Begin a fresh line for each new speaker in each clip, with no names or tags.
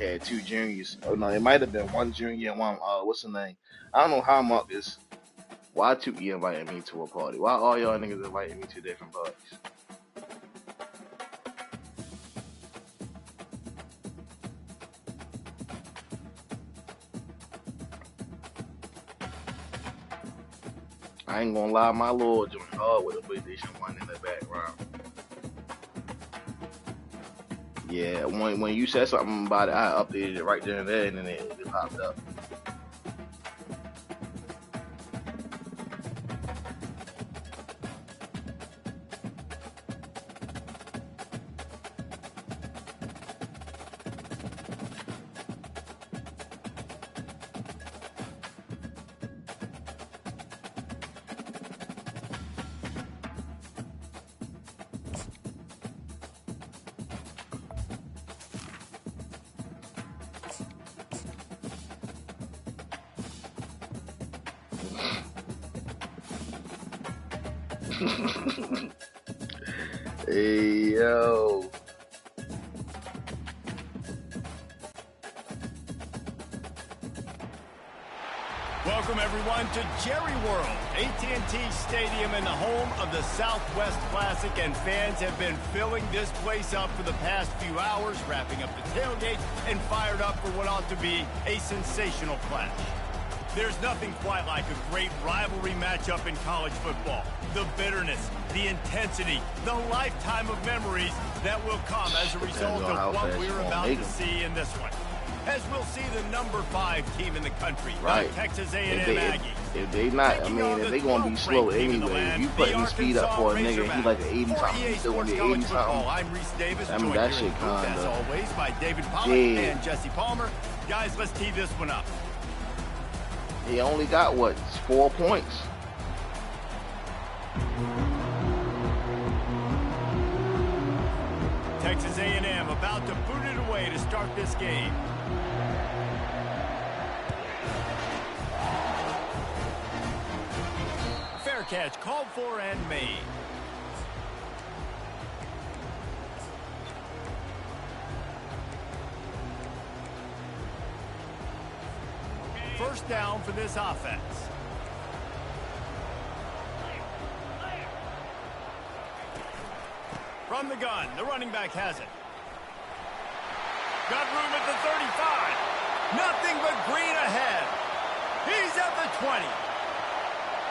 had two juniors. Oh no, it might have been one junior and one what's the name? I don't know how Marcus. Why Tuki invited me to a party? Why all y'all niggas inviting me to different parties? I ain't gonna lie, my Lord joined hard with a PlayStation 1 in the background. Yeah, when you said something about it, I updated it right there and there, and then it popped up. Hey yo.
Welcome everyone to Jerry World, AT&T Stadium and the home of the Southwest Classic, and fans have been filling this place up for the past few hours, wrapping up the tailgate and fired up for what ought to be a sensational clash. There's nothing quite like a great rivalry matchup in college football. The bitterness, the intensity, the lifetime of memories that will come as a result of what we're about to see in this one. As we'll see the number 5 team in the country,
right.
Texas A&M Aggies.
If they not, I mean, if they gonna be slow anyway, if you putting speed up for a nigga, he like an 80-something, he still gonna be 80-something.
I'm Reese Davis,
I mean, that shit
kinda, as always, by David Pollack and Jesse Palmer. Guys, let's tee this one up.
He only got, what, 4 points?
Texas A&M about to boot it away to start this game. Fair catch called for and made. First down for this offense. From the gun, the running back has it. Got room at the 35. Nothing but green ahead. He's at the 20.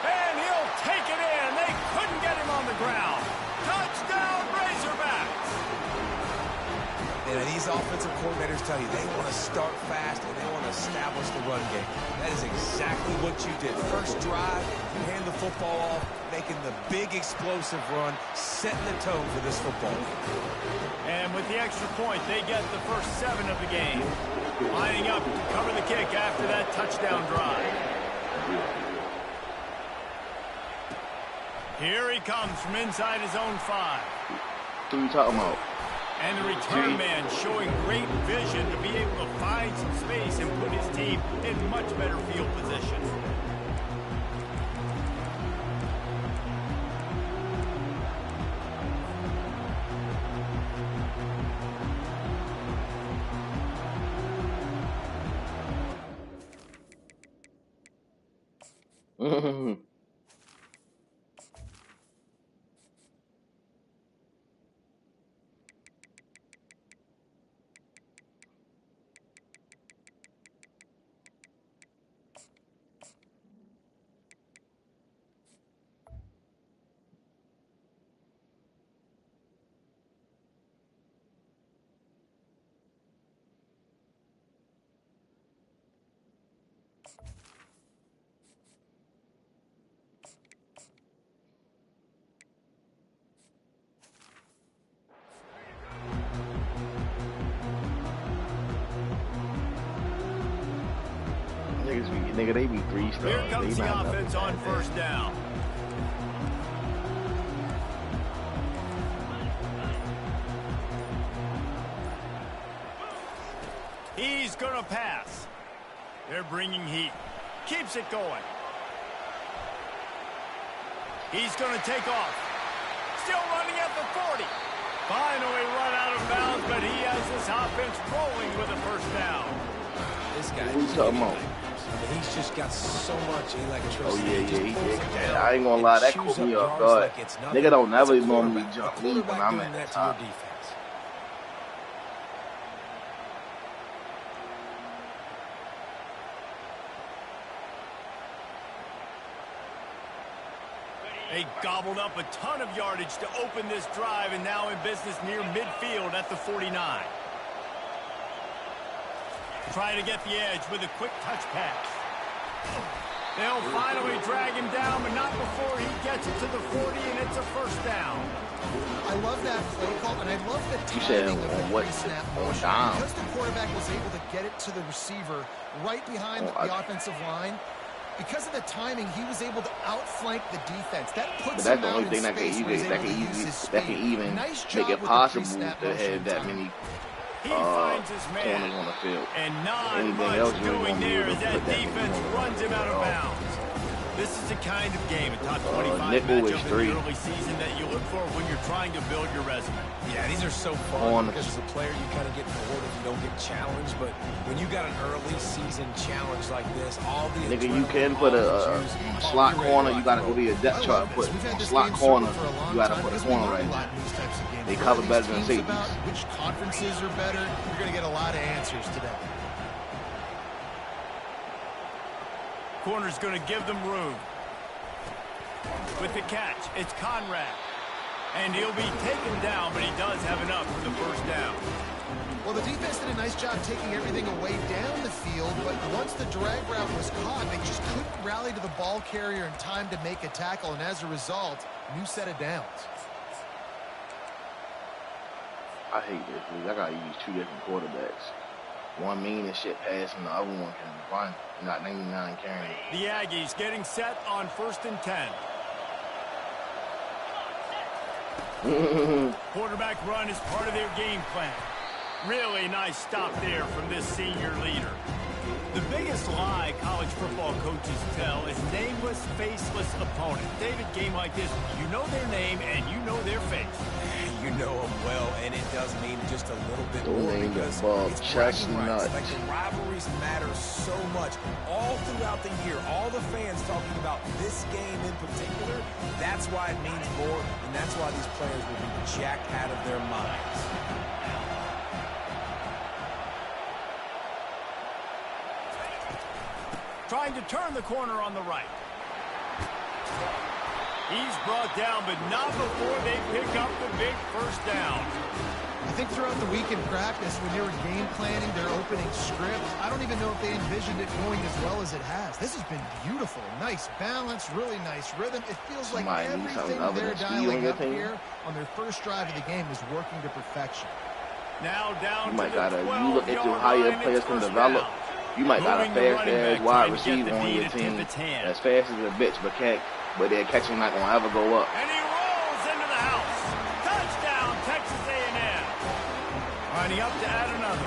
And he'll take it in. They couldn't get him on the ground. Touchdown, Razorbacks.
And these offensive coordinators tell you they want to start fast and they want to establish the run game. That is exactly what you did. First drive, hand the football off, making the big explosive run, setting the tone for this football.
And with the extra point, they get the first 7 of the game. Lining up to cover the kick after that touchdown drive. Here he comes from inside his own 5.
Who you talking about?
And the return man showing great vision to be able to find some space and put his team in much better field position.
Nigga, they be 3-stars.
Here comes the offense on first down. He's going to pass. They're bringing heat. Keeps it going. He's going to take off. Still running at the 40. Finally run out of bounds, but he has this offense rolling with a first down.
This guy,
Who's talking about?
he's just got so much electricity.
Oh yeah,
he
he did.
down
I ain't gonna lie, that
chews
caught me
up
off
yards
guard.
like it's nothing.
Nigga don't never
It's a
normally
quarterback.
jump
A
me when
quarterback
I'm
doing
at
that
the
to your
top.
defense.
They gobbled up a ton of yardage to open this drive, and now in business near midfield at the 49. Trying to get the edge with a quick touch pass. They'll finally drag him down, but not before he gets it to the 40, and it's a first down.
I love that play call, and I love the
You said
timing of the
what?
pre-snap
On
motion.
down.
Because the quarterback was able to get it to the receiver right behind the offensive line, because of the timing, he was able to outflank the defense. That puts
But that's
him
the
out
only
in
thing that can
space where he's able to use his
that can
speed.
even
Nice
make
job
it
with the
possible
pre-snap
to
motion
have that
timing.
many
He finds his
corners
man,
on the field.
and not
Anything
much
else, you ain't
doing
gonna be
there
able
as
to
that
put that
defense
many
runs him out of
corners.
bounds. This is the kind of game, a top 25
nickel is
matchup in
3.
the early season that you look for when you're trying to build your resume.
Yeah, these are so fun
Corners.
because as a player, you kind of get bored if you don't get challenged. But when you got an early season challenge like this, all the
Nigga, you can put a slot corner. You gotta go to your depth chart and put slot corner. You gotta put a corner right there. They cover better than safeties.
Which conferences are better? You're going to get a lot of answers today.
Corner's going to give them room. With the catch, it's Conrad. And he'll be taken down, but he does have enough for the first down.
Well, the defense did a nice job taking everything away down the field, but once the drag route was caught, they just couldn't rally to the ball carrier in time to make a tackle, and as a result, new set of downs.
I hate this league. I gotta use 2 different quarterbacks. One mean as shit passing, the other one can run. You got 99 carrying.
The Aggies getting set on 1st and 10. Quarterback run is part of their game plan. Really nice stop there from this senior leader. The biggest lie college football coaches tell is nameless, faceless opponent. David, game like this, you know their name and you know their face.
You know them well, and it does mean just a little bit
Don't
more
name
because
them
it's
Bob
bragging rights.
Chestnut.
Like the rivalries matter so much all throughout the year. All the fans talking about this game in particular. That's why it means more, and that's why these players will be jacked out of their minds.
Trying to turn the corner on the right. He's brought down, but not before they pick up the big first down.
I think throughout the week in practice, when they were game planning their opening script, I don't even know if they envisioned it going as well as it has. This has been beautiful. Nice balance, really nice rhythm. It feels like everything they're dialing up here on their first drive of the game is working to perfection.
Now down
You might
to the
gotta, you look at
12-yard
how your
line,
players
it's
can
first
develop.
down.
You might got a
Moving the
fast
running
ass
back,
wide
trying to get
receiver
the
on
D
your
to tip
team.
its hand.
As fast as a bitch, but their catching not gonna ever go up.
And he rolls into the house. Touchdown, Texas A&M. Lining up to add another.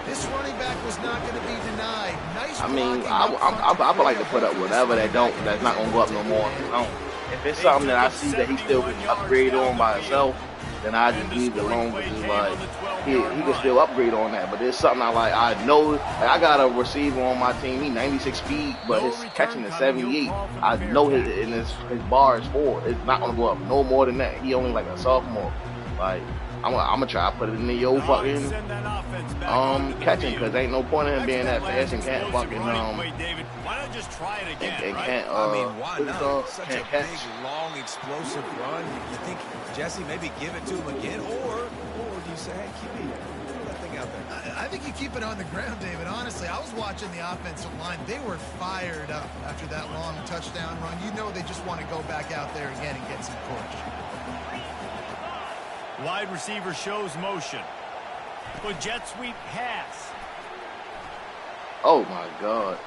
This running back was not going to be denied. Nice
I mean,
blocking
I
up front
would like to
to
put up
create a
whatever
hole for this
that's not gonna go up no more. If it's something that I see that he still can upgrade on by himself, then I just leave it alone. Because like he can still upgrade on that. But there's something I know. Like I got a receiver on my team. He 96 speed, but his catching is 78. I know his bar is 4. It's not gonna go up no more than that. He only like a sophomore. Like I'm gonna try to put it in the yo fucking catching, because ain't no point in him being that fast and can't fucking
Why not just try it again,
and
right?
can't
I mean, why
what's it
not?
called?
Such
Can't
a
catch.
big, long, explosive run. You think, Jesse, maybe give it to him again, or do you say, hey, QB, throw that thing out there?
I think you keep it on the ground, David. Honestly, I was watching the offensive line. They were fired up after that long touchdown run. You know they just want to go back out there again and get some push.
Wide receiver shows motion. But jet sweep pass.
Oh my God.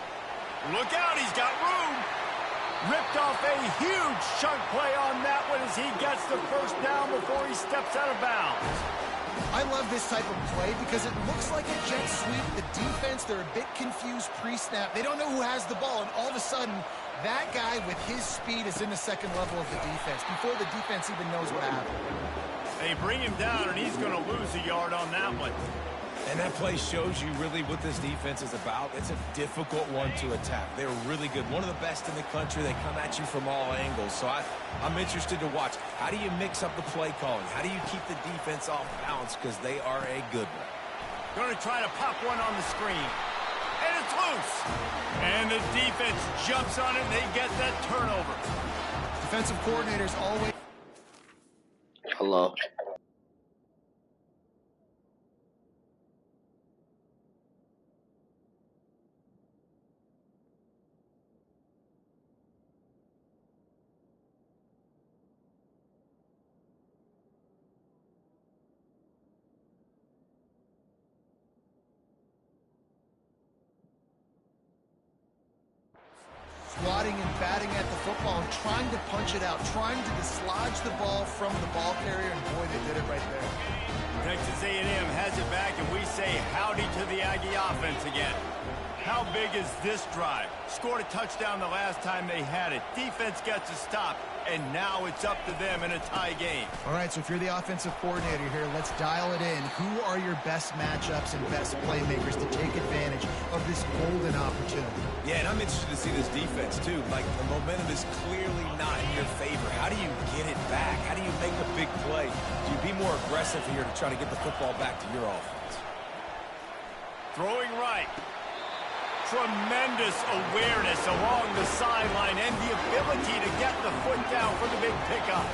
Look out, he's got room. Ripped off a huge chunk play on that one as he gets the first down before he steps out of bounds.
I love this type of play because it looks like a jet sweep. The defense, they're a bit confused pre-snap. They don't know who has the ball, and all of a sudden, that guy with his speed is in the second level of the defense before the defense even knows what happened.
They bring him down, and he's going to lose a yard on that one.
And that play shows you really what this defense is about. It's a difficult one to attack. They're really good. One of the best in the country. They come at you from all angles. So I'm interested to watch. How do you mix up the play calling? How do you keep the defense off balance? Because they are a good one.
Going to try to pop one on the screen. And it's loose. And the defense jumps on it, and they get that turnover.
Defensive coordinators always...
Hello.
swatting and batting at the football and trying to punch it out, trying to dislodge the ball from the ball carrier, and boy, they did it right there.
Texas A&M has it back, and we say howdy to the Aggie offense again. How big is this drive? Scored a touchdown the last time they had it. Defense gets a stop, and now it's up to them in a tie game.
All right, so if you're the offensive coordinator here, let's dial it in. Who are your best matchups and best playmakers to take advantage of this golden opportunity?
Yeah, and I'm interested to see this defense, too. Like, the momentum is clearly not in your favor. How do you get it back? How do you make a big play? Do you be more aggressive here to try to get the football back to your offense?
Throwing right. Tremendous awareness along the sideline and the ability to get the foot down for the big pickup.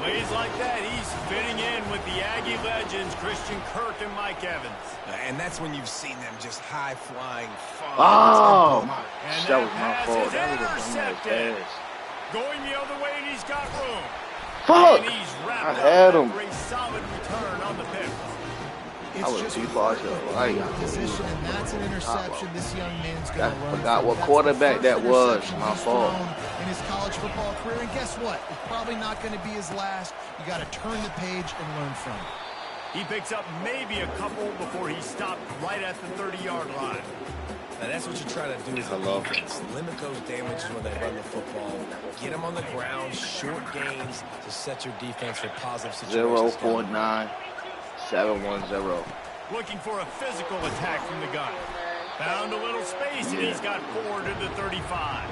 Plays like that, he's fitting in with the Aggie legends, Christian Kirk and Mike Evans.
And that's when you've seen them just high-flying fun.
Oh,
And
that
that
was my
pass
fault.
is
That was a
intercepted.
dumbass pass.
Going the other way, and he's got room.
Fuck!
And he's
I
wrapped
had
up
him.
after a solid return on the pick.
It's
was
just
too far to the right.
position, and that's an interception. This young man's going to
I
learn.
forgot
from.
what
That's
quarterback
the
that
first
was.
interception
My
he's
fault.
thrown in his college football career, and guess what? It's probably not going to be his last. You got to turn the page and learn from it.
He picks up maybe a couple before he stopped right at the 30-yard line.
Now that's what you try to do as a defense. Limit those damages when they run the football. Get them on the ground, short gains to set your defense for positive situations.
049 710.
Looking for a physical attack from the gun. Found a little space, and he's got 4 to the 35.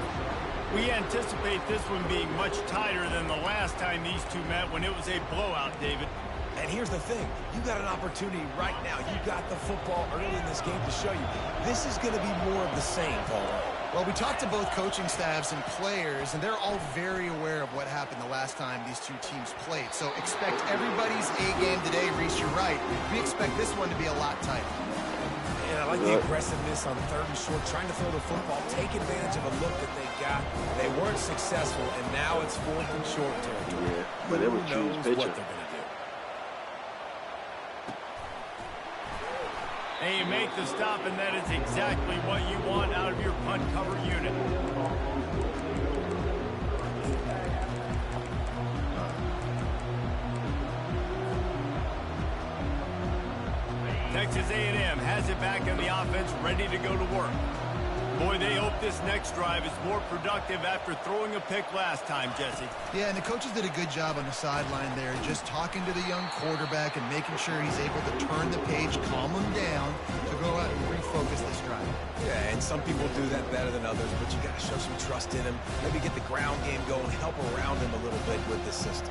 We anticipate this one being much tighter than the last time these two met when it was a blowout, David.
And here's the thing. You got an opportunity right now. You got the football early in this game to show you. This is going to be more of the same, Paul.
Well, we talked to both coaching staffs and players, and they're all very aware of what happened the last time these two teams played. So expect everybody's A game today, Reese. You're right. We expect this one to be a lot tighter.
And I like the aggressiveness on 3rd and short, trying to throw the football, take advantage of a look that they got. They weren't successful, and now it's 4th and short territory.
Yeah, but it was
Who
choose
knows
pitcher.
what they're going to do?
And you make the stop, and that is exactly what you want out of your punt cover unit. Texas A&M has it back in the offense, ready to go to work. Boy, they hope this next drive is more productive after throwing a pick last time, Jesse.
Yeah, and the coaches did a good job on the sideline there, just talking to the young quarterback and making sure he's able to turn the page, calm him down, to go out and refocus this drive.
Yeah, and some people do that better than others, but you got to show some trust in him. Maybe get the ground game going, help around him a little bit with the system.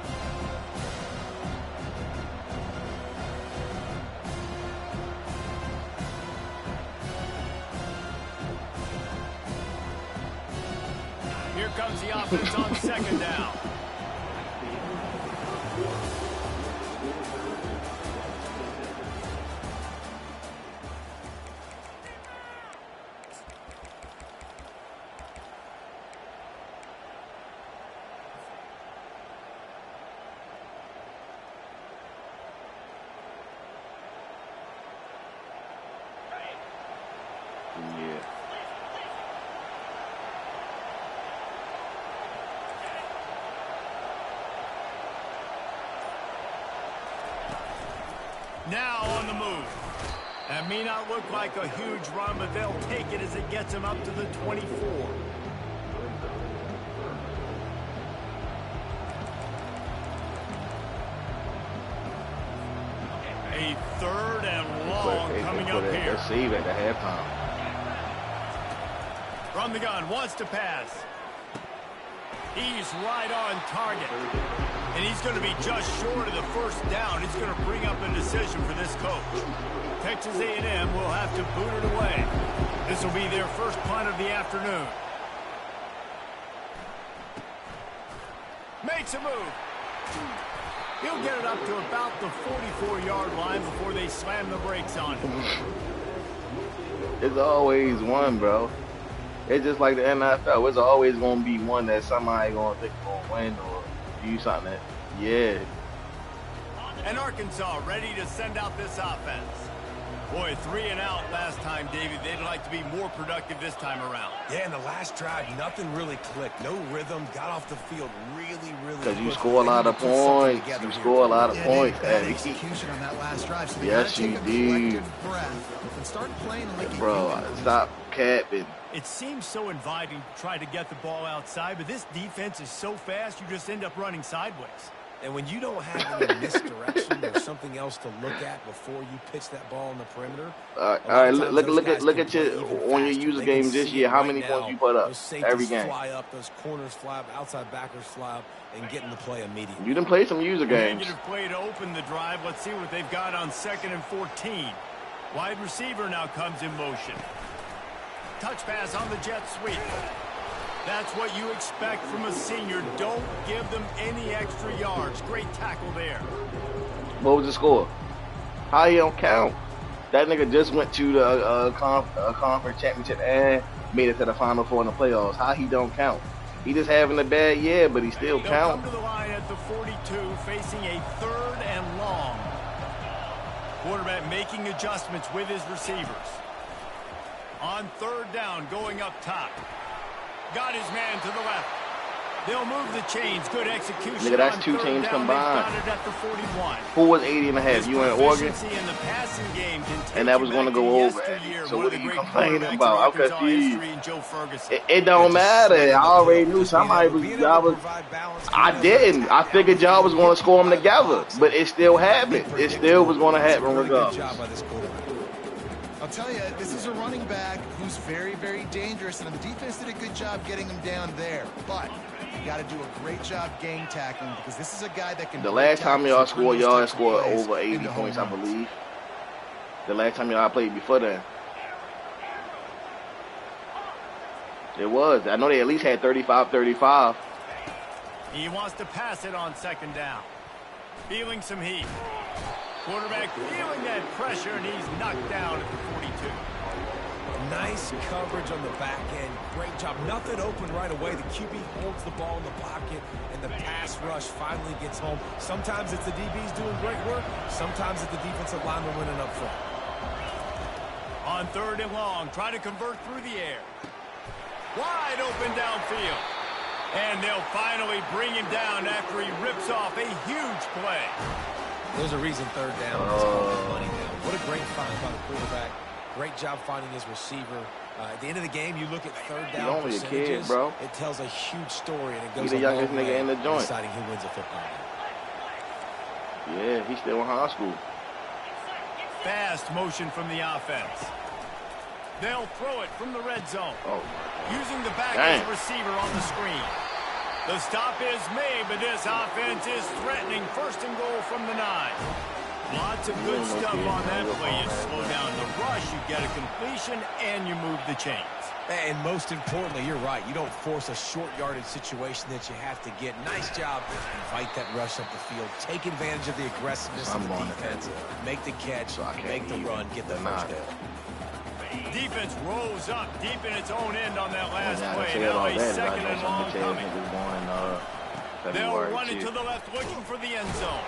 Here comes the offense on 2nd down.
Yeah.
Now on the move. That may not look like a huge run, but they'll take it as it gets them up to the 24. A 3rd and long coming up here.
Let's save at the halftime.
From the gun, wants to pass. He's right on target. And he's going to be just short of the first down. It's going to bring up a decision for this coach. Texas A&M will have to boot it away. This will be their first punt of the afternoon. Makes a move. He'll get it up to about the 44-yard line before they slam the brakes on him.
It's always one, bro. It's just like the NFL. It's always going to be one that somebody going to think going to win or do something. Yeah.
And Arkansas ready to send out this offense. Boy, 3 and out last time, David. They'd like to be more productive this time around.
Yeah, in the last drive, nothing really clicked. No rhythm. Got off the field really
because you score a lot of points. You score a lot of points.
Bad execution on that last drive. So
yes, you do.
And start playing like
bro, stop capping.
It seems so inviting to try to get the ball outside, but this defense is so fast, you just end up running sideways.
And when you don't have any misdirection or something else to look at before you pitch that ball on the perimeter.
All right, look at your on your user games this year. How many points you put up every game?
Fly up, those corners fly up, outside backers fly up, and get in the play immediately.
You done play some user games.
Negative play to open the drive. Let's see what they've got on 2nd and 14. Wide receiver now comes in motion. Touch pass on the jet sweep. That's what you expect from a senior. Don't give them any extra yards. Great tackle there.
What was the score? How you don't count? That nigga just went to the conference championship and made it to the Final Four in the playoffs. How he don't count? He just having a bad year, but he still count.
Come to the line at the 42, facing a 3rd and long. Quarterback making adjustments with his receivers. On 3rd down, going up top. Got his man to the left. They'll move the chains. Good execution.
Nigga, that's 2 teams combined.
Got it at the 41.
Who was 80.5? You in Oregon?
In the passing game
and that was going to go over. So what are you complaining about? I'm confused. It don't matter. I already knew somebody was. I didn't. I figured y'all was going to score them together, but it still happened. It still was going to happen regardless.
I'll tell you, this is a running back who's very, very dangerous, and the defense did a good job getting him down there. But you got to do a great job game tackling because this is a guy that can.
The last time y'all scored over 80 points, I believe. The last time y'all played before that. It was. I know they at least had 35-35.
He wants to pass it on 2nd down. Feeling some heat. Quarterback feeling that pressure, and he's knocked down at the 42.
Nice coverage on the back end. Great job. Nothing open right away. The QB holds the ball in the pocket, and the pass rush finally gets home. Sometimes it's the DBs doing great work. Sometimes it's the defensive lineman winning up front.
On 3rd and long, try to convert through the air. Wide open downfield. And they'll finally bring him down after he rips off a huge play.
There's a reason 3rd down is called money down. What a great find by the quarterback. Great job finding his receiver. At the end of the game, you look at 3rd down
only
percentages.
A kid, bro.
It tells a huge story, and it goes
the youngest nigga in the joint.
Deciding who wins a football game.
Yeah, he's still in high school.
Fast motion from the offense. They'll throw it from the red zone.
Oh.
Using the back as a receiver on the screen. The stop is made, but this offense is threatening 1st and goal from the 9. Lots of good stuff on that play. You slow down the rush, you get a completion, and you move the chains.
And most importantly, you're right. You don't force a short yardage situation that you have to get. Nice job. Invite that rush up the field. Take advantage of the aggressiveness of the defense. Make the catch, make the run, get the first down.
Defense rose up deep in its own end on that last play. Now a 2nd and long coming. They'll run it to the left looking for the end zone.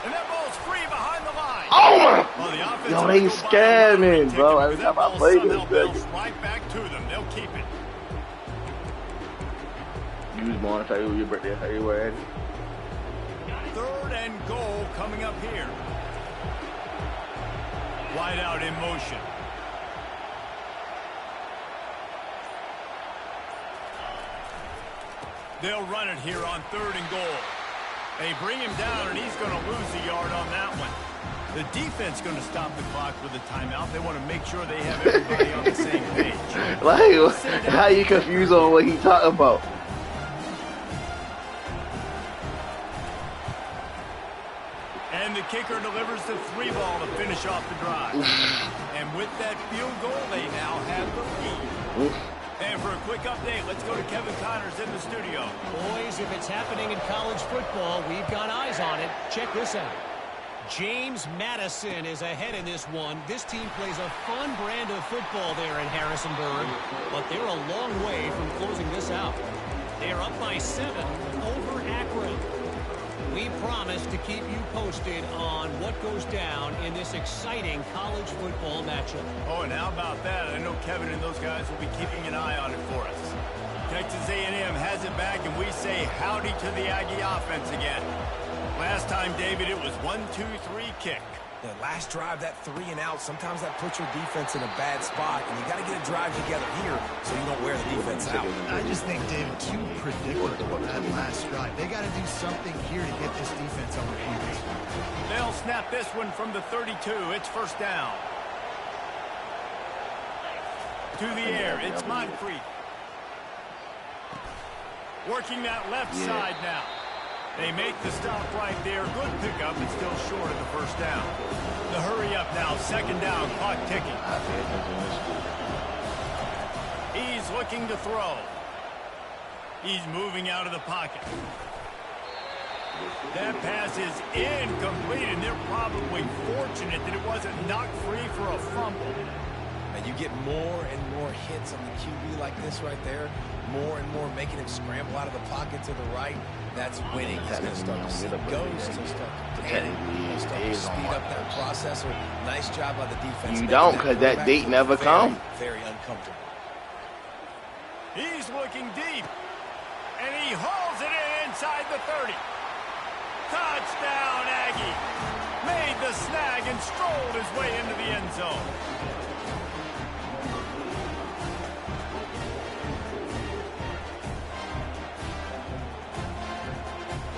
And that ball's free behind the line.
Oh my! Yo, they scared me, bro. Every time I play this thing.
Right back to them. They'll keep it.
Use more. Tell you your birthday. Tell you where it is.
3rd and goal coming up here. Wide out in motion. They'll run it here on 3rd and goal. They bring him down, and he's going to lose a yard on that one. The defense going to stop the clock with a timeout. They want to make sure they have everybody on the same page.
Like, how you confused on what he talking about?
And the kicker delivers the 3-ball to finish off the drive. And with that field goal, they now have the lead. And for a quick update, let's go to Kevin Connors in the studio.
Boys, if it's happening in college football, we've got eyes on it. Check this out. James Madison is ahead in this one. This team plays a fun brand of football there in Harrisonburg, but they're a long way from closing this out. They're up by 7 over Akron. We promise to keep you posted on what goes down in this exciting college football matchup.
Oh, and how about that? I know Kevin and those guys will be keeping an eye on it for us. Texas A&M has it back, and we say howdy to the Aggie offense again. Last time, David, it was 1-2-3 kick.
Yeah, last drive, that 3 and out, sometimes that puts your defense in a bad spot, and you got to get a drive together here so you don't wear the defense out.
I just think, David, too predictable that last drive. They got to do something here to get this defense on the points.
They'll snap this one from the 32. It's first down. To the air, it's Moncrief. Working that left side now. They make the stop right there. Good pickup, but still short of the first down. The hurry up now. Second down. Clock ticking. He's looking to throw. He's moving out of the pocket. That pass is incomplete, and they're probably fortunate that it wasn't knocked free for a fumble.
And you get more and more hits on the QB like this right there. More and more making him scramble out of the pocket to the right. That's winning. He's going to start to see ghosts. He'll start to panic. He'll start to speed up that process. Nice job by the defense.
You don't, because that date never come.
Very uncomfortable.
He's looking deep. And he hauls it in inside the 30. Touchdown, Aggie. Made the snag and strolled his way into the end zone.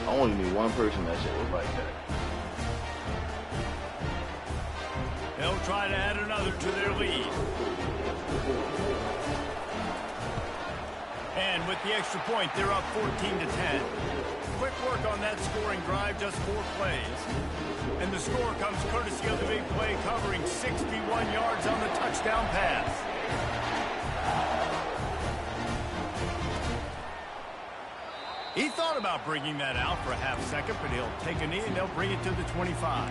I only knew one person that shit was like that.
They'll try to add another to their lead. And with the extra point, they're up 14-10. Quick work on that scoring drive, just 4 plays. And the score comes courtesy of the big play, covering 61 yards on the touchdown pass. He thought about bringing that out for a half second, but he'll take a knee and they'll bring it to the 25.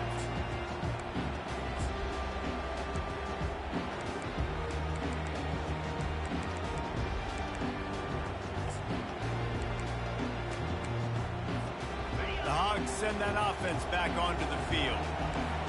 The Hogs send that offense back onto the field.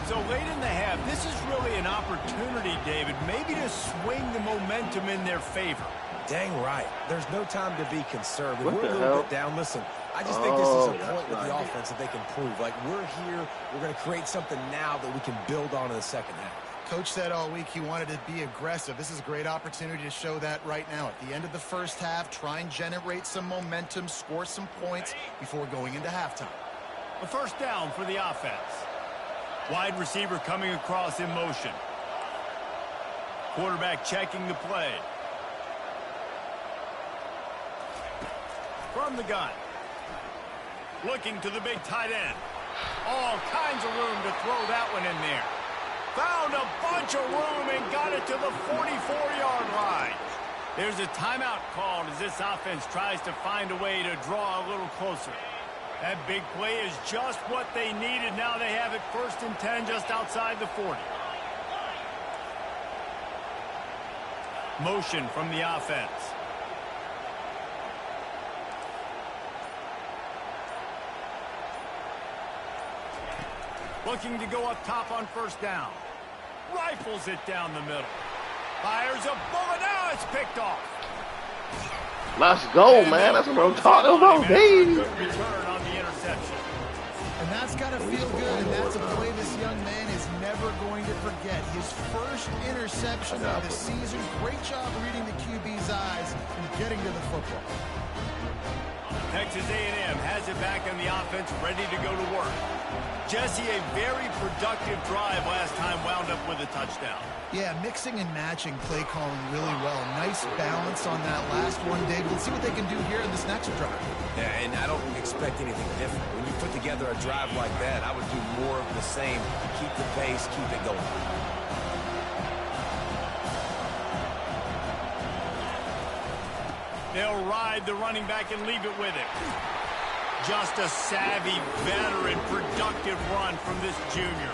So late in the half, this is really an opportunity, David, maybe to swing the momentum in their favor.
Dang right. There's no time to be conservative.
What
we're
the
a little
hell?
bit down. Listen, I just think this is a
that's
point with the
not
offense that they can prove. Like, we're here. We're going to create something now that we can build on in the second half.
Coach said all week he wanted to be aggressive. This is a great opportunity to show that right now. At the end of the first half, try and generate some momentum, score some points before going into halftime.
A first down for the offense. Wide receiver coming across in motion. Quarterback checking the play. From the gun. Looking to the big tight end. All kinds of room to throw that one in there. Found a bunch of room and got it to the 44-yard line. There's a timeout called as this offense tries to find a way to draw a little closer. That big play is just what they needed. Now they have it 1st and 10 just outside the 40. Motion from the offense. Looking to go up top on first down. Rifles it down the middle. Fires a bullet. Now it's picked off.
Let's go, man. That's what I'm talking about, baby.
Good return on the interception.
And that's got to feel good, and that's a play this young man is never going to forget his first interception of the season. Great job reading the QB's eyes and getting to the football.
Texas A&M has it back on the offense, ready to go to work. Jesse, a very productive drive last time, wound up with a touchdown.
Yeah, mixing and matching play calling really well. Nice balance on that last one, David. Let's see what they can do here in this next drive.
Yeah, and I don't expect anything different. When you put together a drive like that, I would do more of the same. Keep the pace, keep it going.
They'll ride the running back and leave it with him. Just a savvy, veteran, productive run from this junior.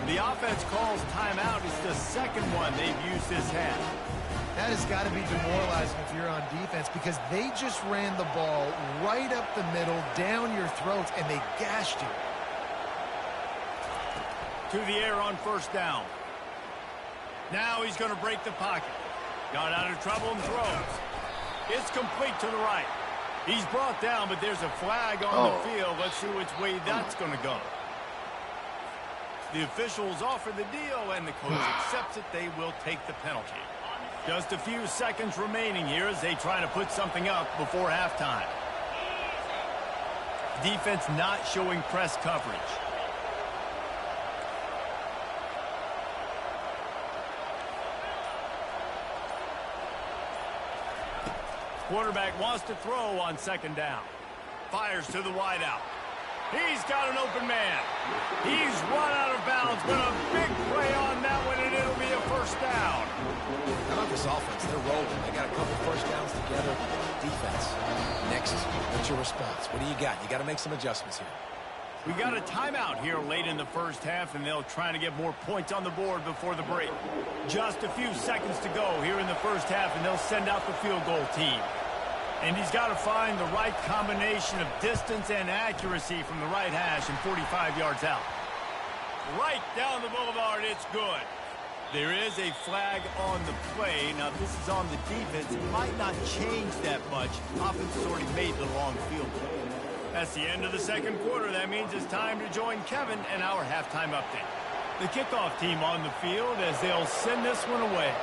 The offense calls timeout. It's the second one they've used this half.
That has got to be demoralizing if you're on defense because they just ran the ball right up the middle, down your throats, and they gashed you.
To the air on first down. Now he's going to break the pocket. Got out of trouble and throws. It's complete to the right. He's brought down, but there's a flag on the field. Let's see which way that's going to go. The officials offer the deal, and the coach accepts it. They will take the penalty. Just a few seconds remaining here as they try to put something up before halftime. Defense not showing press coverage. Quarterback wants to throw on second down. Fires to the wideout. He's got an open man. He's run out of bounds, but a big play on that one, and it'll be a first down.
How about this offense? They're rolling. They got a couple first downs together. Defense. Next, what's your response? What do you got? You got to make some adjustments here.
We got a timeout here late in the first half, and they'll try to get more points on the board before the break. Just a few seconds to go here in the first half, and they'll send out the field goal team. And he's got to find the right combination of distance and accuracy from the right hash and 45 yards out. Right down the boulevard, it's good. There is a flag on the play. Now, this is on the defense. It might not change that much. Offense has already made the long field goal. That's the end of the second quarter. That means it's time to join Kevin and our halftime update. The kickoff team on the field as they'll send this one away.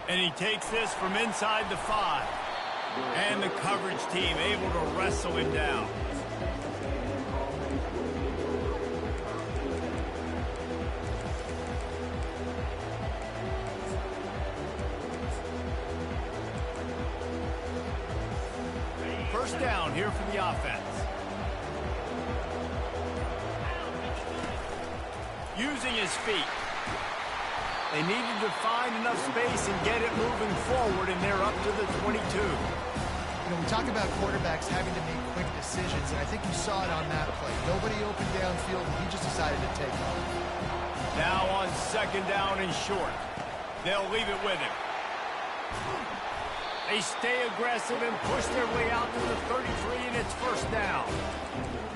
And he takes this from inside the 5. And the coverage team able to wrestle him down. First down here for the offense. Using his feet. They needed to find enough space and get it moving forward, and they're up to the 22.
You know, we talk about quarterbacks having to make quick decisions, and I think you saw it on that play. Nobody opened downfield, and he just decided to take off.
Now on second down and short. They'll leave it with him. They stay aggressive and push their way out to the 33, and it's first down.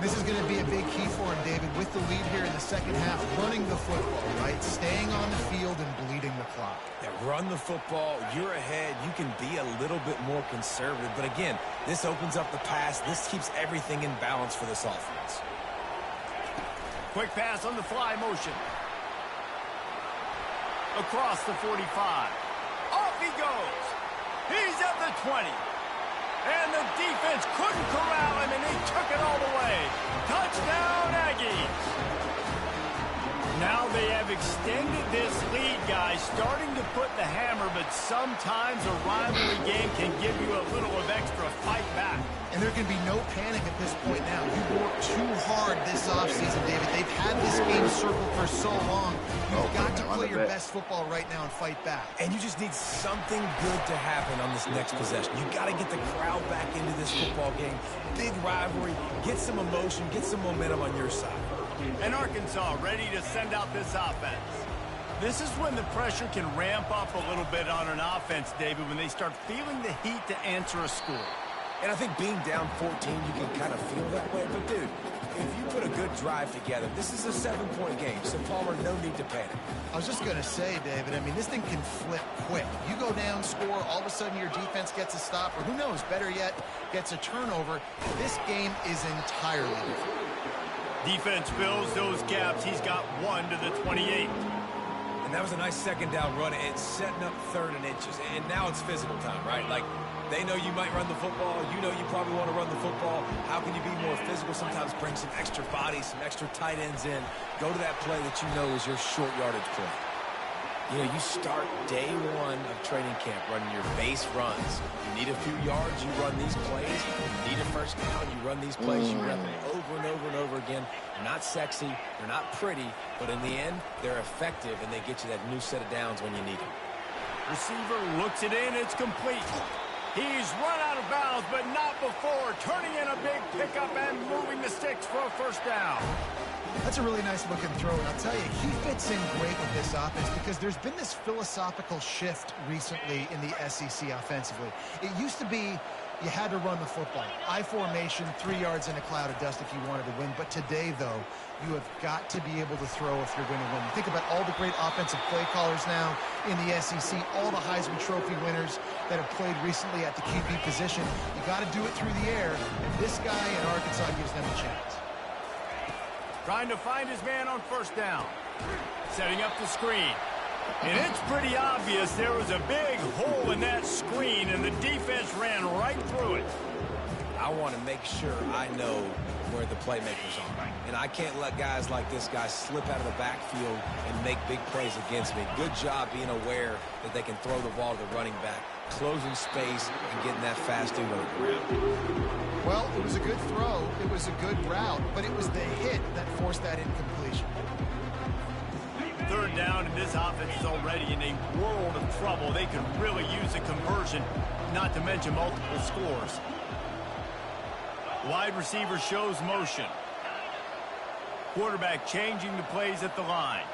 This is going to be a big key for him, David, with the lead here in the second half, running the football, right? Staying on the field and bleeding the clock.
Yeah, run the football. You're ahead. You can be a little bit more conservative. But again, this opens up the pass. This keeps everything in balance for this offense.
Quick pass on the fly motion. Across the 45. Off he goes. He's at the 20. And the defense couldn't corral him, and he took it all the way. Touchdown, Aggies. Now they have extended this lead, guys, starting to put the hammer, but sometimes a rivalry game can give you a little of extra fight back.
And there can be no panic at this point now. You worked too hard this offseason, David. They've had this game circled for so long. You've got to play your best football right now and fight back.
And you just need something good to happen on this next possession. You got to get the crowd back into this football game. Big rivalry. Get some emotion. Get some momentum on your side.
And Arkansas ready to send out this offense. This is when the pressure can ramp up a little bit on an offense, David, when they start feeling the heat to answer a score.
And I think being down 14, you can kind of feel that way. But, dude, if you put a good drive together, this is a 7-point game. So, Palmer, no need to panic.
I was just going to say, David, I mean, this thing can flip quick. You go down, score, all of a sudden your defense gets a stop, or who knows, better yet, gets a turnover. This game is entirely different.
Defense fills those gaps. He's got 1 to the 28.
And that was a nice second down run. It's setting up 3rd and inches. And now it's physical time, right? Like, they know you might run the football. You know you probably want to run the football. How can you be more physical? Sometimes bring some extra bodies, some extra tight ends in. Go to that play that you know is your short yardage play. You know, you start day 1 of training camp running your base runs. You need a few yards, you run these plays. You need a first down, you run these plays. You run them over and over and over again. They're not sexy, they're not pretty, but in the end, they're effective, and they get you that new set of downs when you need them.
Receiver looks it in. It's complete. He's run out of bounds, but not before turning in a big pickup and moving the sticks for a first down.
That's a really nice looking throw, and I'll tell you, he fits in great with this offense because there's been this philosophical shift recently in the SEC offensively. It used to be you had to run the football. I formation, 3 yards in a cloud of dust if you wanted to win. But today, though, you have got to be able to throw if you're going to win. Think about all the great offensive play callers now in the SEC, all the Heisman Trophy winners that have played recently at the QB position. You got to do it through the air, and this guy in Arkansas gives them a chance.
Trying to find his man on first down. Setting up the screen. And it's pretty obvious there was a big hole in that screen, and the defense ran right through it.
I want to make sure I know where the playmakers are. And I can't let guys like this guy slip out of the backfield and make big plays against me. Good job being aware that they can throw the ball to the running back, closing space, and getting that fast dude on the ground.
Well, it was a good throw, it was a good route, but it was the hit that forced that incompletion.
3rd down, and this offense is already in a world of trouble. They could really use a conversion, not to mention multiple scores. Wide receiver shows motion. Quarterback changing the plays at the line.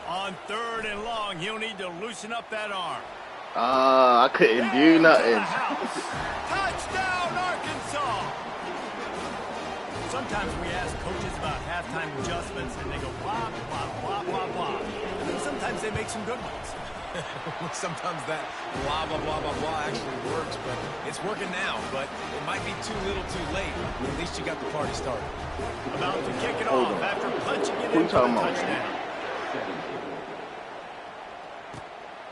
On 3rd and long, he'll need to loosen up that arm.
I couldn't do nothing.
Touchdown, Arkansas! Sometimes we ask coaches about halftime adjustments, and they go blah, blah, blah, blah, blah. And sometimes they make some good ones.
Sometimes that blah, blah, blah, blah, blah actually works, but it's working now. But it might be too little too late. At least you got the party started.
About to kick it off after punching it in for the touchdown.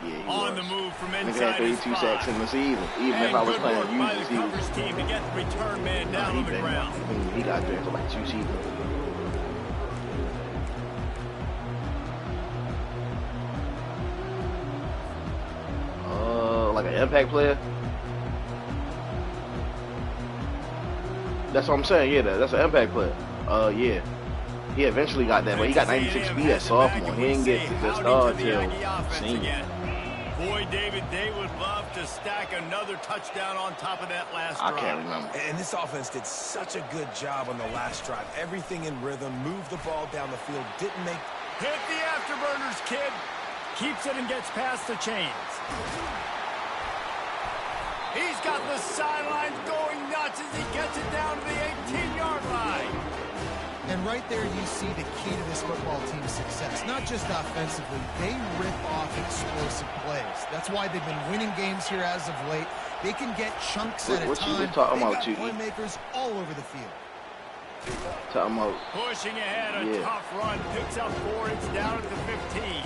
Yeah,
on the move from
Nigga
inside
had 32 sacks in the season, even if I was playing usually.
Good work by the coverage team to get the return man down on the ground.
He got there for like 2 seasons. Like an impact player? That's what I'm saying, yeah, that's an impact player. Yeah. He eventually got that, but he got 96 speed as sophomore. He didn't get to start till senior.
Boy, David, they would love to stack another touchdown on top of that last drive.
I can't remember.
And this offense did such a good job on the last drive. Everything in rhythm, moved the ball down the field, didn't make...
Hit the afterburners, kid. Keeps it and gets past the chains. He's got the sidelines going nuts as he gets it down to the 18-yard line.
And right there you see the key to this football team's success. Not just offensively, they rip off explosive plays. That's why they've been winning games here as of late. They can get chunks at a time. They got playmakers all over the field.
Pushing ahead, a tough run, picks up 4, it's down at the 15.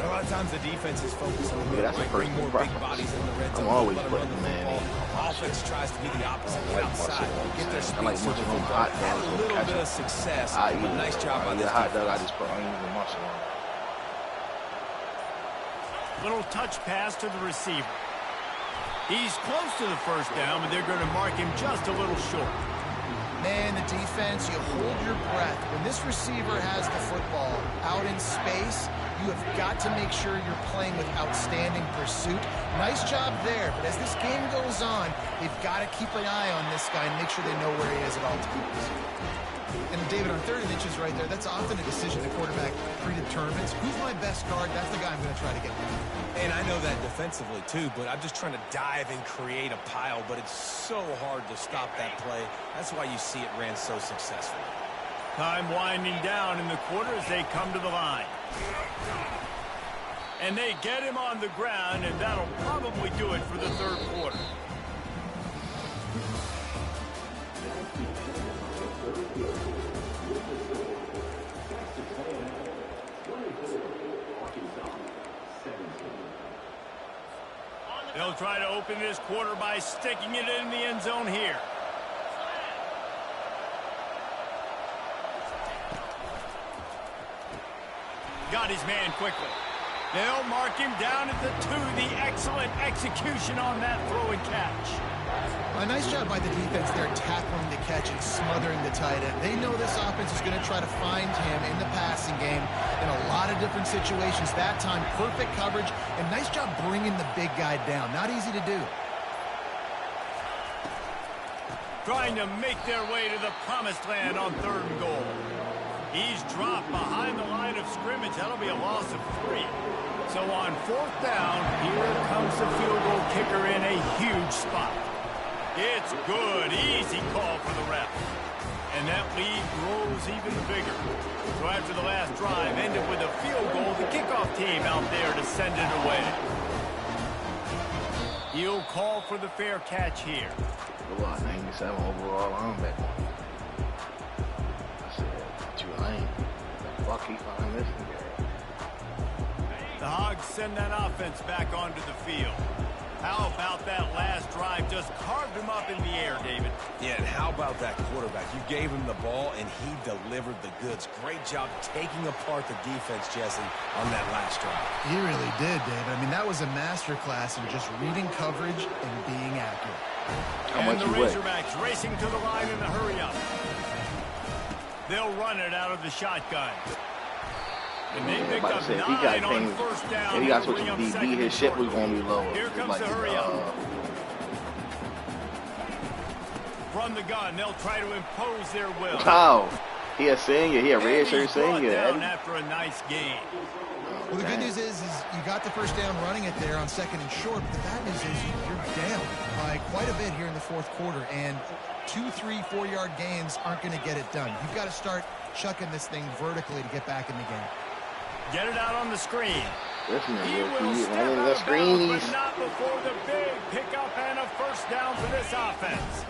A lot of times the defense is focused on the bring more big bodies in the red zone.
I'm always putting the man.
Offense tries to be the opposite, outside, get their speed.
I like munching on hot dogs.
A little bit of success, but nice job by this
hot dog. I just put onions and muscle on.
Little touch pass to the receiver. He's close to the first down, but they're going to mark him just a little short.
Man, the defense, you hold your breath. When this receiver has the football out in space, you have got to make sure you're playing with outstanding pursuit. Nice job there, but as this game goes on, they've got to keep an eye on this guy and make sure they know where he is at all times. And David, on 3rd and inches right there, that's often a decision the quarterback predetermines. Who's my best guard? That's the guy I'm going to try to get down.
And I know that defensively too, but I'm just trying to dive and create a pile, but it's so hard to stop that play. That's why you see it ran so successfully.
Time winding down in the quarter as they come to the line. And they get him on the ground, and that'll probably do it for the 3rd quarter. They'll try to open this quarter by sticking it in the end zone here. Got his man quickly. They'll mark him down at the 2. The excellent execution on that throw and catch.
A nice job by the defense there, tackling the catch and smothering the tight end. They know this offense is going to try to find him in the passing game in a lot of different situations. That time, perfect coverage, and nice job bringing the big guy down. Not easy to do.
Trying to make their way to the promised land on 3rd and goal. He's dropped behind the line of scrimmage. That'll be a loss of 3. So on 4th down, here comes the field goal kicker in a huge spot. It's good. Easy call for the ref. And that lead grows even bigger. So after the last drive ended with a field goal, the kickoff team out there to send it away. He'll call for the fair catch here.
97 overall linebacker. I said, Tulane. The fuck he find this guy?
The Hogs send that offense back onto the field. How about that last drive? Just carved him up in the air, David.
Yeah, and how about that quarterback? You gave him the ball, and he delivered the goods. Great job taking apart the defense, Jesse, on that last drive.
He really did, David. I mean, that was a masterclass in just reading coverage and being accurate.
And the Razorbacks racing to the line in the hurry-up. They'll run it out of the shotgun. And they picked up 9 on 1st down.
If he got switched to DB, his shit was going to be lower.
Here comes the hurry-up. From the gun, they'll try to impose their will.
Wow. He a senior. He a red shirt senior.
Down after a nice game.
Well, the good news is you got the 1st down running it there on 2nd and short, but the bad news is you're down by quite a bit here in the 4th quarter, and 2, 3, 4-yard gains aren't going to get it done. You've got to start chucking this thing vertically to get back in the game.
Get it out on the screen.
He will step out of bounds,
but not before the big pickup and a 1st down for this offense.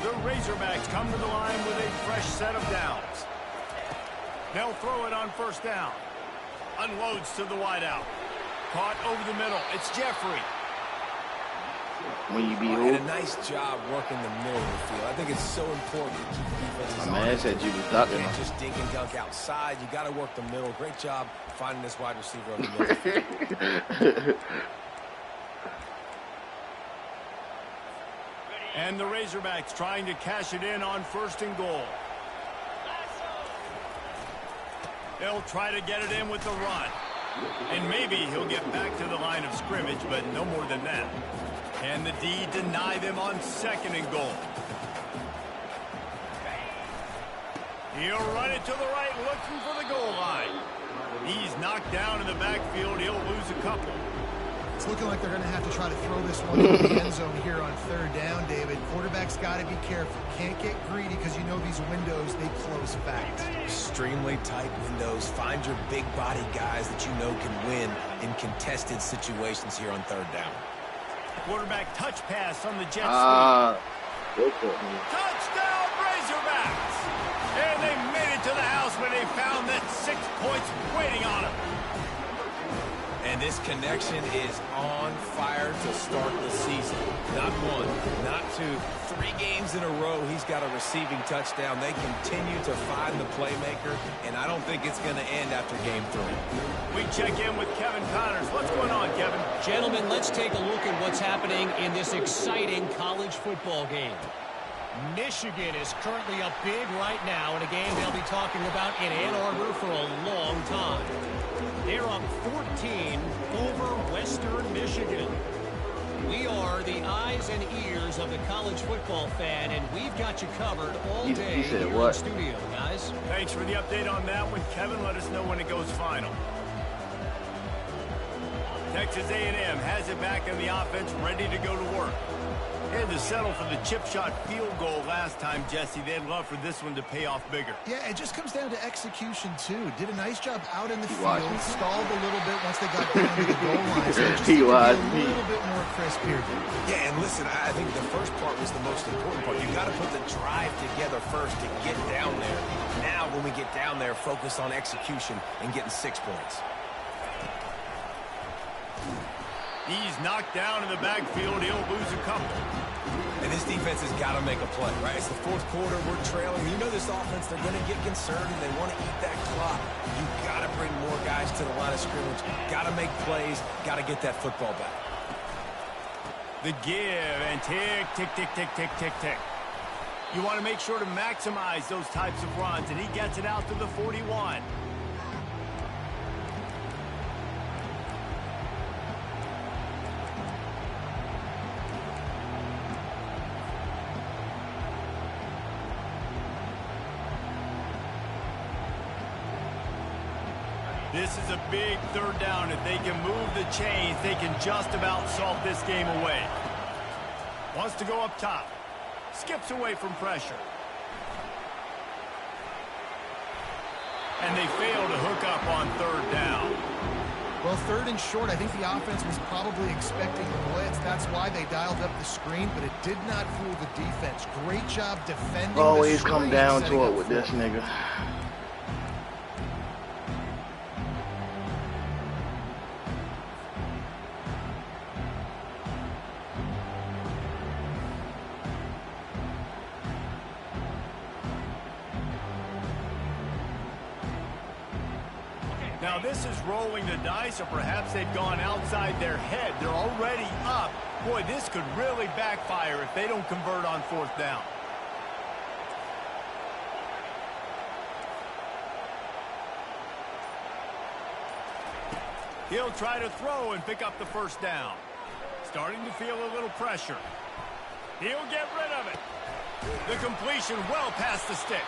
The Razorbacks come to the line with a fresh set of downs. They'll throw it on 1st down. Unloads to the wideout. Caught over the middle. It's Jeffrey.
When you be
and a nice job working the middle of the field. I think it's so important to keep the defenses on.
My man said you was ducking.
You can't just dink and dunk outside. You got to work the middle. Great job finding this wide receiver over the middle.
And the Razorbacks trying to cash it in on 1st and goal. They'll try to get it in with the run. And maybe he'll get back to the line of scrimmage, but no more than that. And the D deny them on 2nd and goal. He'll run it to the right, looking for the goal line. He's knocked down in the backfield. He'll lose a couple.
It's looking like they're going to have to try to throw this one in the end zone here on 3rd down, David. Quarterback's got to be careful. Can't get greedy because you know these windows, they close fast.
Extremely tight windows. Find your big body guys that you know can win in contested situations here on 3rd down.
Quarterback touch pass on the jet sweep.
Touchdown,
Razorbacks! And they made it to the house when they found that 6 points waiting on them.
And this connection is on fire to start the season. Not 1, not 2, 3 games in a row he's got a receiving touchdown. They continue to find the playmaker, and I don't think it's going to end after game 3.
We check in with Kevin Connors. What's going on, Kevin?
Gentlemen, let's take a look at what's happening in this exciting college football game. Michigan is currently up big right now in a game they'll be talking about in Ann Arbor for a long time. They're up 14 over Western Michigan. We are the eyes and ears of the college football fan, and we've got you covered all day here in the studio, guys.
Thanks for the update on that one, Kevin. Let us know when it goes final. Texas A&M has it back in the offense, ready to go to work. Had to settle for the chip shot field goal last time, Jesse. They'd love for this one to pay off bigger.
Yeah, it just comes down to execution, too. Did a nice job out in the field, stalled a little bit once they got down to the goal line. So just a little bit more crisp here.
Yeah, and listen, I think the first part was the most important part. You got to put the drive together first to get down there. Now, when we get down there, focus on execution and getting 6 points.
He's knocked down in the backfield. He'll lose a couple.
And this defense has got to make a play, right? It's the fourth quarter. We're trailing. You know this offense, they're going to get concerned, and they want to eat that clock. You got to bring more guys to the line of scrimmage. Got to make plays. Got to get that football back.
The give, and tick, tick, tick, tick, tick, tick, tick. You want to make sure to maximize those types of runs, and he gets it out to the 41. This is a big third down. If they can move the chains, they can just about salt this game away. Wants to go up top. Skips away from pressure. And they fail to hook up on third down.
Well, third and short, I think the offense was probably expecting the blitz. That's why they dialed up the screen, but it did not fool the defense. Great job defending.
Always come down to it with this nigga.
Now this is rolling the dice, or perhaps they've gone outside their head. They're already up. Boy, this could really backfire if they don't convert on fourth down. He'll try to throw and pick up the first down. Starting to feel a little pressure. He'll get rid of it. The completion well past the sticks.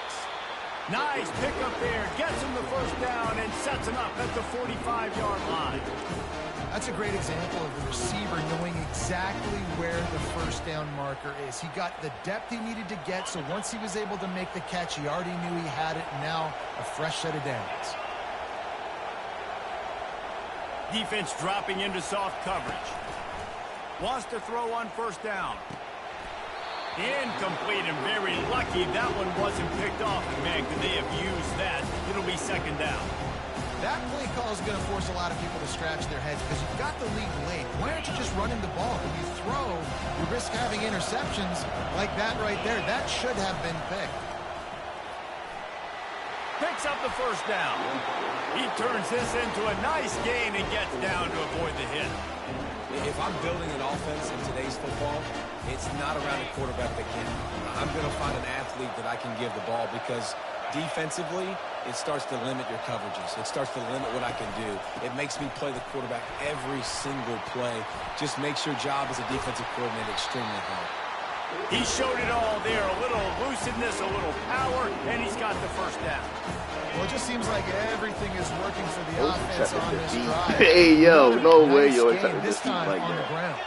Nice pickup there. Gets him the first down and sets him up at the 45-yard line.
That's a great example of the receiver knowing exactly where the first down marker is. He got the depth he needed to get, so once he was able to make the catch, he already knew he had it. Now a fresh set of downs.
Defense dropping into soft coverage. Wants to throw on first down. Incomplete, and very lucky that one wasn't picked off. And man, could they have used that? It'll be second down.
That play call is going to force a lot of people to scratch their heads because you've got the lead late. Why aren't you just running the ball? When you throw, you risk having interceptions like that right there. That should have been picked.
Picks up the first down. He turns this into a nice gain and gets down to avoid the hit.
If I'm building an offense in today's football, it's not around a quarterback that can. I'm going to find an athlete that I can give the ball because defensively, it starts to limit your coverages. It starts to limit what I can do. It makes me play the quarterback every single play. Just makes your job as a defensive coordinator extremely hard.
He showed it all there. A little elusiveness, a little power, and he's got the first down.
Well, it just seems like everything is working for the offense on this drive.
Hey, yo, no way you're
accepting this time
like
on
that.
the ground.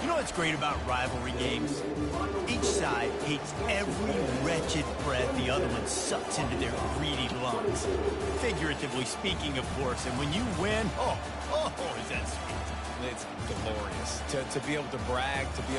You know what's great about rivalry games? Each side hates every wretched breath the other one sucks into their greedy lungs. Figuratively speaking, of course. And when you win, oh, is that sweet.
It's glorious to be able to brag, to be